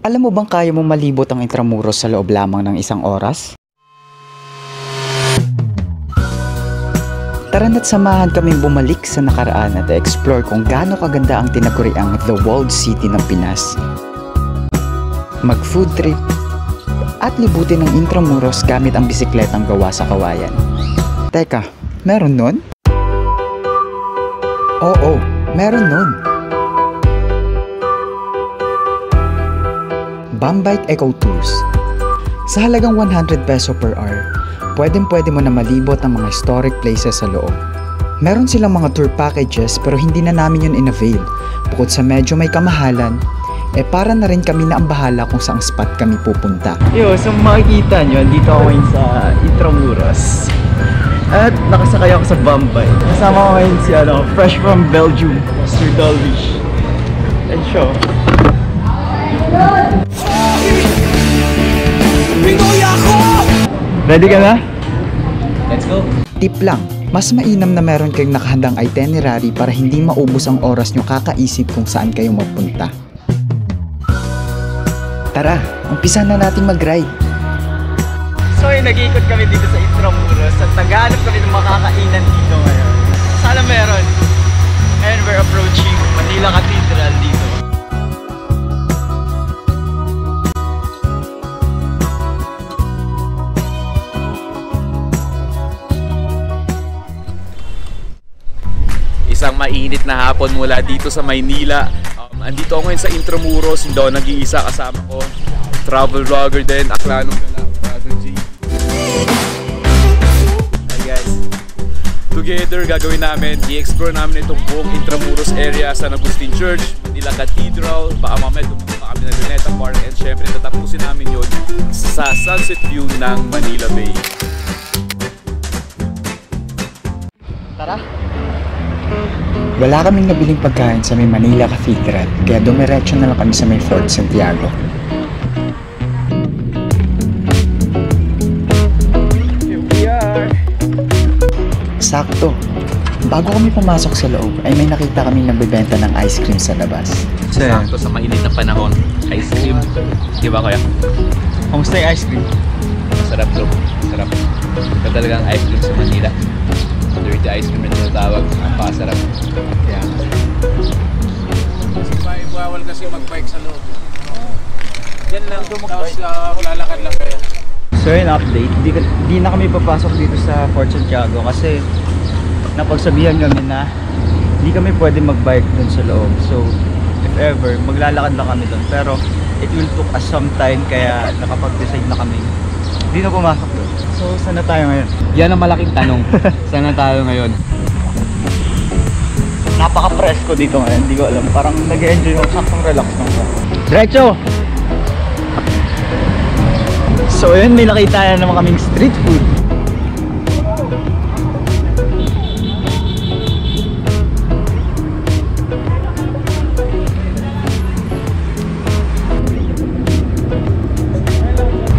Alam mo bang kaya mo malibot ang Intramuros sa loob lamang ng isang oras? Tara na't samahan kaming bumalik sa nakaraan at explore kung gaano kaganda ang tinaguriang The Walled City ng Pinas. Mag-food trip at libutin ang Intramuros gamit ang bisikletang gawa sa kawayan. Teka, meron nun? Oo, meron nun. Bambike Eco Tours. Sa halagang 100 peso per hour, pwede mo na malibot ang mga historic places sa loob. Meron silang mga tour packages pero hindi na namin yun in-avail. Bukod sa medyo may kamahalan, para na rin kami na ang bahala kung saang spot kami pupunta. Yo, so makikita nyo, dito ako ngayon sa Intramuros. At nakasakay ako sa Bambike. Kasama ko ngayon si fresh from Belgium, Sir Dalvish. And show. Ready ka na? Let's go! Tip lang, mas mainam na meron kayong nakahandang itinerary para hindi maubos ang oras nyo kakaisip kung saan kayo mapunta. Tara, umpisa na natin mag-ride. So nag-iikot kami dito sa Intramuros at naghanap kami ng makakainan dito ngayon. Sana meron. And we're approaching Manila Cathedral dito. Isang mainit na hapon mula dito sa Maynila. Andito ako ngayon sa Intramuros, hindi ako nag-iisa, kasama ko travel vlogger din, Aklanong Gala, Brother G. Hi guys, together gagawin namin, i-explore namin itong buong Intramuros area, San Agustin Church, Manila Cathedral, baka mamaya dumunta kami ng Luneta Park, and syempre tatapusin namin yun sa sunset view ng Manila Bay. Tara! Wala kaming nabiling pagkain sa may Manila Cathedral, kaya dumiretso na lang kami sa may Fort Santiago. Here we are! Sakto! Bago kami pumasok sa loob, ay may nakita kaming nagbebenta ng ice cream sa labas. Sakto sa mainit na panahon, ice cream. Di ba kaya? Kamusta yung ice cream? Masarap bro, masarap. Ito talagang ice cream sa Manila. Dirty ice cream na tinatawag, ang pasarap. Yeah. Kasi bawal kasi mag-bike sa loob. Yan lang, tapos lalakad lang kayo. So yun, update. Di na kami papasok dito sa Fort Santiago kasi napagsabihan kami na hindi kami pwede mag-bike dun sa loob. So if ever, maglalakad lang kami dun. Pero it will took us some time kaya nakapag-decide na kami. Hindi na pumasok dun. So saan na tayo ngayon? Yan ang malaking tanong. Saan na tayo ngayon? Napaka-presko dito ngayon. Hindi ko alam. Parang nag-enjoy yung saktong relax lang. Diretso! So yun, may nakita na naman kaming street food.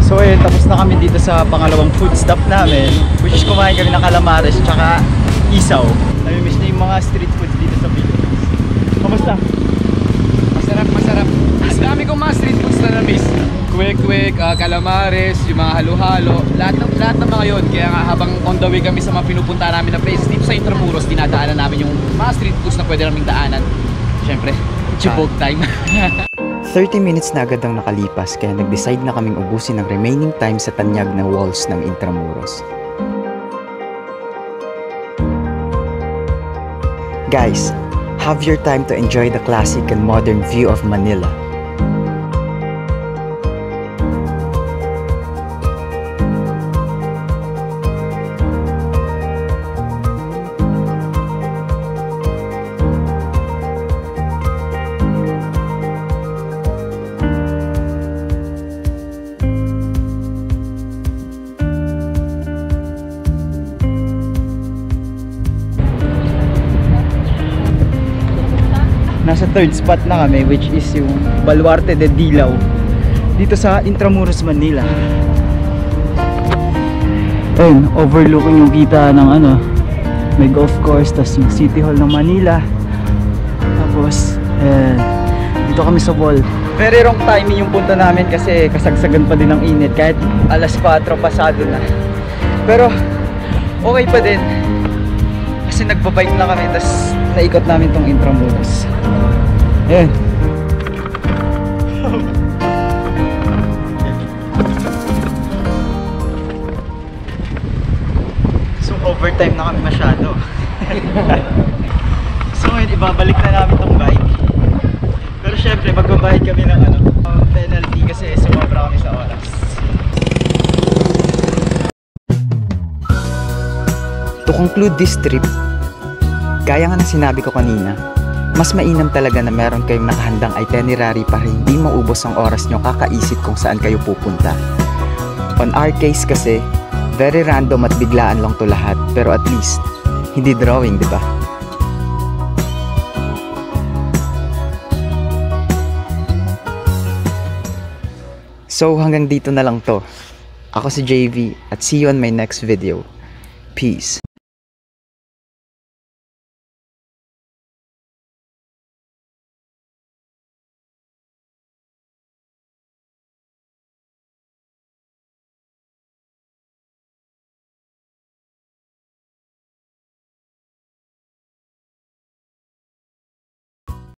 So ayun, tapos na kami dito sa pangalawang food stop namin, which is kumain kami ng calamares tsaka isaw. Nami-miss na yung mga street foods dito sa Philippines. Kamusta? Masarap, masarap. Ang dami kong mga street foods na na-miss. Kwek-kwek, calamares, yung mga halo-halo, lahat ng mga yun. Kaya nga habang on the way kami sa mga pinupunta namin na place dito sa Intramuros, dinadaanan namin yung mga street foods na pwede naming daanan. Siyempre, chibog time. 30 minutes na agad ang nakalipas kaya nag-decide na kaming ubusin ang remaining time sa tanyag na walls ng Intramuros. Guys, have your time to enjoy the classic and modern view of Manila. Nasa third spot na kami, which is yung Baluarte de Dilao dito sa Intramuros, Manila. Ayun, overlooking yung kita ng may golf course, tas yung City Hall ng Manila. Tapos dito kami sa wall. Very wrong timing yung punta namin kasi kasagsagan pa din ng init kahit alas 4 pasado na. Pero okay pa din kasi nagbabike na kami tapos naikot namin tong Intramuros. Ayan. So overtime na kami masyado. So ngayon ibabalik na namin tong bike. Pero syempre magbabayad kami ng penalty kasi sumobra kami sa oras. To conclude this trip, gaya nga ng sinabi ko kanina, mas mainam talaga na meron kayong nakahandang itinerary para hindi maubos ang oras nyo kakaisip kung saan kayo pupunta. On our case kasi, very random at biglaan lang to lahat, pero at least, hindi drawing, di ba? So hanggang dito na lang to. Ako si JV at see you on my next video. Peace.